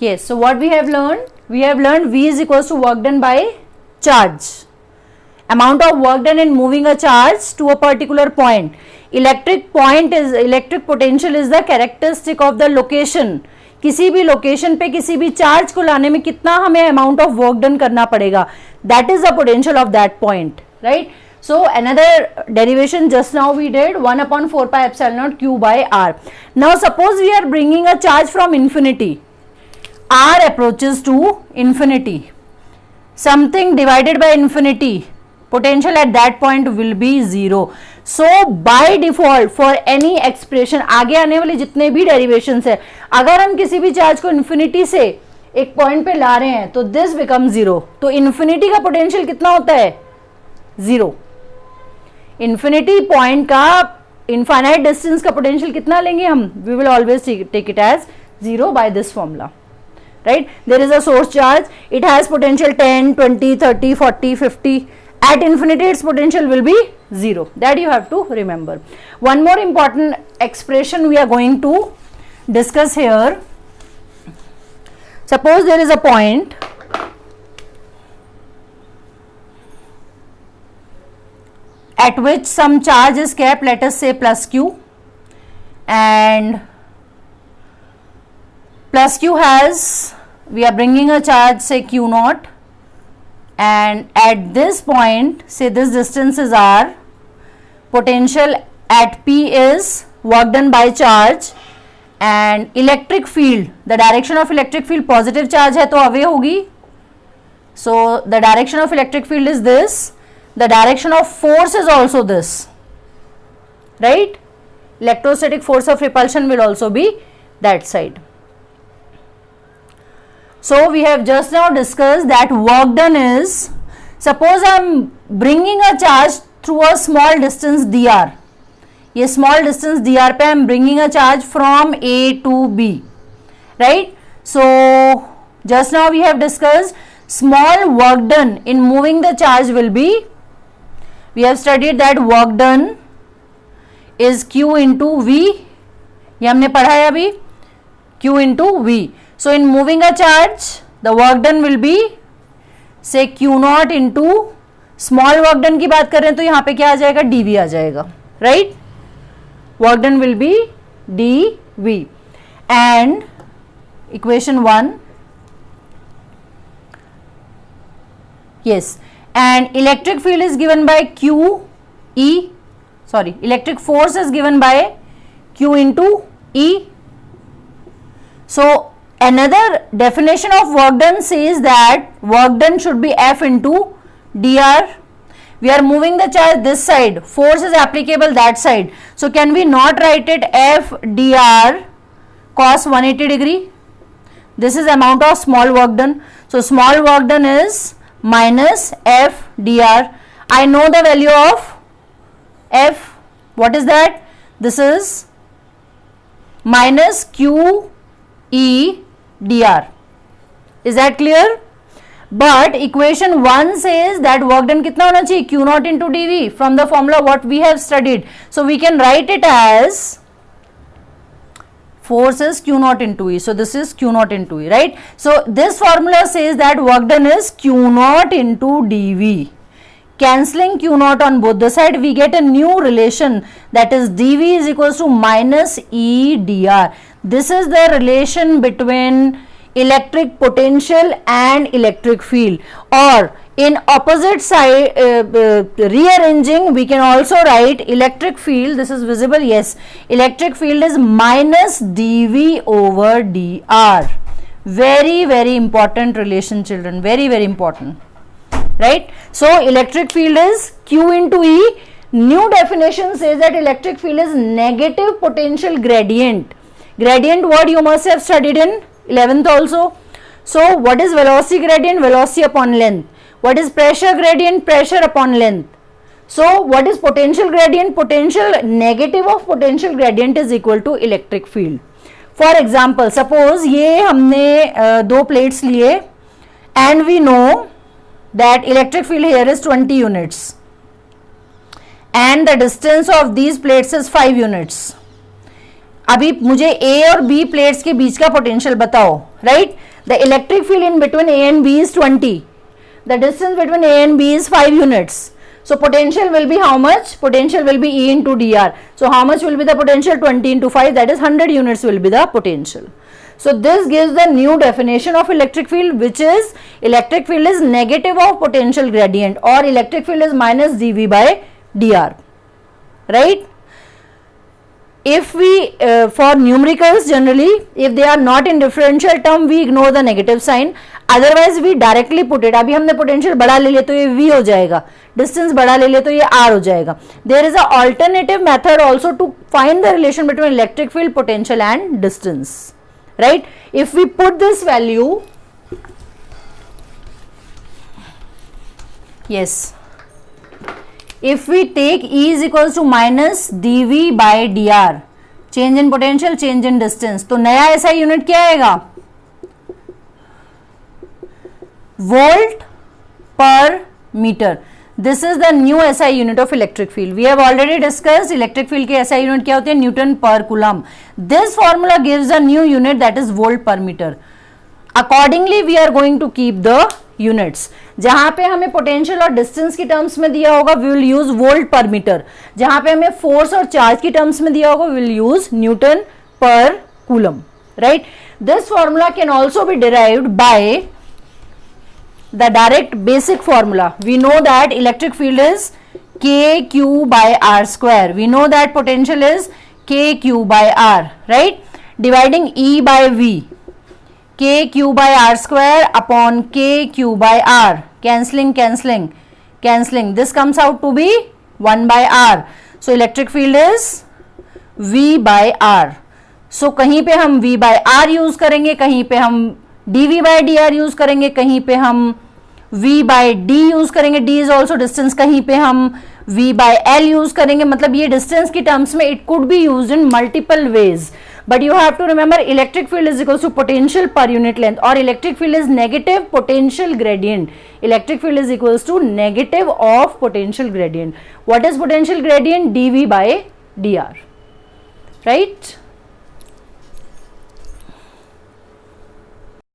Yes, so what we have learned? We have learned V is equals to work done by charge. Amount of work done in moving a charge to a particular point. Electric potential is the characteristic of the location. किसी भी location पे किसी भी charge को लाने में कितना हमें अमाउंट ऑफ वर्क डन करना पड़ेगा, that is the potential of that point, right. So another derivation just now we did 1 upon 4 pi epsilon naught q by r. Now suppose we are bringing a charge from infinity. R approaches to infinity. Something divided by infinity. Potential at that point will be 0. So by default for any expression, आगे आने वाले जितने भी derivations है, अगर हम किसी भी चार्ज को infinity से एक पॉइंट पे ला रहे हैं तो this becomes 0. तो infinity का potential कितना होता है? 0. इन्फिनिटी पॉइंट का इनफाइनाइट डिस्टेंस का पोटेंशियल कितना लेंगे हम? We will always take it as 0 by this formula, right. There is a source charge, it has potential 10, 20, 30, 40, 50. At infinity its potential will be 0. That you have to remember. One more important expression we are going to discuss here. Suppose there is a point at which some charge is kept, let us say plus q, and plus q has, we are bringing a charge say q naught, and at this point say this distance is r, potential at p is work done by charge, and electric field, the direction of electric field positive charge है तो away होगी, so the direction of electric field is this. The direction of force is also this, right. Electrostatic force of repulsion will also be that side. So we have just now discussed that work done is, suppose I am bringing a charge through a small distance dr. ये small distance dr पे I am bringing a charge from A to B, right. So just now we have discussed small work done in moving the charge will be, we have studied that work done is q into v, ये हमने पढ़ा है अभी, q into v. So in moving a charge the work done will be say q naught into small work done की बात कर रहे हैं तो यहाँ पे क्या आ जाएगा? dv आ जाएगा, right. Work done will be dv, and equation 1, yes, and electric field is given by electric force is given by q into E. So another definition of work done says that work done should be F into dr. We are moving the charge this side, force is applicable that side, so can we not write it F dr cos 180 degree? This is amount of small work done, so small work done is minus F dr. I know the value of F, what is that? This is minus q E dr. Is that clear? But equation 1 says that work done कितना होना चाहिए? q naught into dv from the formula what we have studied. So we can write it as force is q naught into E. So this is q naught into E, right? So this formula says that work done is q naught into dv. Cancelling q naught on both the side, we get a new relation, that is dv is equals to minus E dr. This is the relation between electric potential and electric field, or in opposite side rearranging we can also write electric field, this is visible, yes, electric field is minus dv over dr. Very very important relation children, very very important, right. So electric field is q into E. New definition says that electric field is negative potential gradient. Gradient word you must have studied in 11th also. So what is velocity gradient? Velocity upon length. What is pressure gradient? Pressure upon length. So what is potential gradient? Potential, negative of potential gradient is equal to electric field. For example, suppose ये हमने दो plates लिए and we know that electric field here is 20 units and the distance of these plates is 5 units. अभी मुझे ए और B plates के बीच का potential बताओ, right? The electric field in between A and B is 20. The distance between A and B is 5 units. So potential will be how much? Potential will be E into dr. So how much will be the potential? 20 into 5, that is 100 units will be the potential. So this gives the new definition of electric field, which is electric field is negative of potential gradient, or electric field is minus dV by dr, right? If we for numericals generally, if they are not in differential term, we ignore the negative sign, otherwise we directly put it. अभी हमने potential बड़ा ले लिया तो ये V हो जाएगा, distance बड़ा ले लिया तो ये R हो जाएगा. There is a alternative method also to find the relation between electric field, potential and distance, right? If we put this value, yes, if we take E is equals to minus dV by dr, change in potential, change in distance, तो नया ऐसा unit क्या आएगा? Volt per meter. This is the new SI unit of electric field. We have already discussed electric field के SI unit क्या होते हैं? Newton per coulomb. This formula gives a new unit, that is volt per meter. Accordingly we are going to keep the units. जहां पे हमें potential और distance की terms में दिया होगा we will use volt per meter. जहां पे हमें फोर्स और चार्ज की टर्म्स में दिया होगा we will use Newton per coulomb, right? This formula can also be derived by the direct basic formula. We know that electric field is kq by r square. We know that potential is kq by r, right? Dividing E by V, kq by r square upon kq by r, cancelling, cancelling, cancelling. This comes out to be 1 by r. So electric field is V by r. So कहीं पे हम V by r use करेंगे, कहीं पे हम dV by dr use करेंगे, कहीं पे हम V by d यूज करेंगे, d is also distance, कहीं पे हम V by L यूज करेंगे. मतलब ये डिस्टेंस की टर्म्स में it could be used in multiple ways, but you have to remember electric field is equals to potential per unit length, or electric field is negative potential gradient. Electric field is equals to negative of potential gradient. What is potential gradient? dV by dr, right?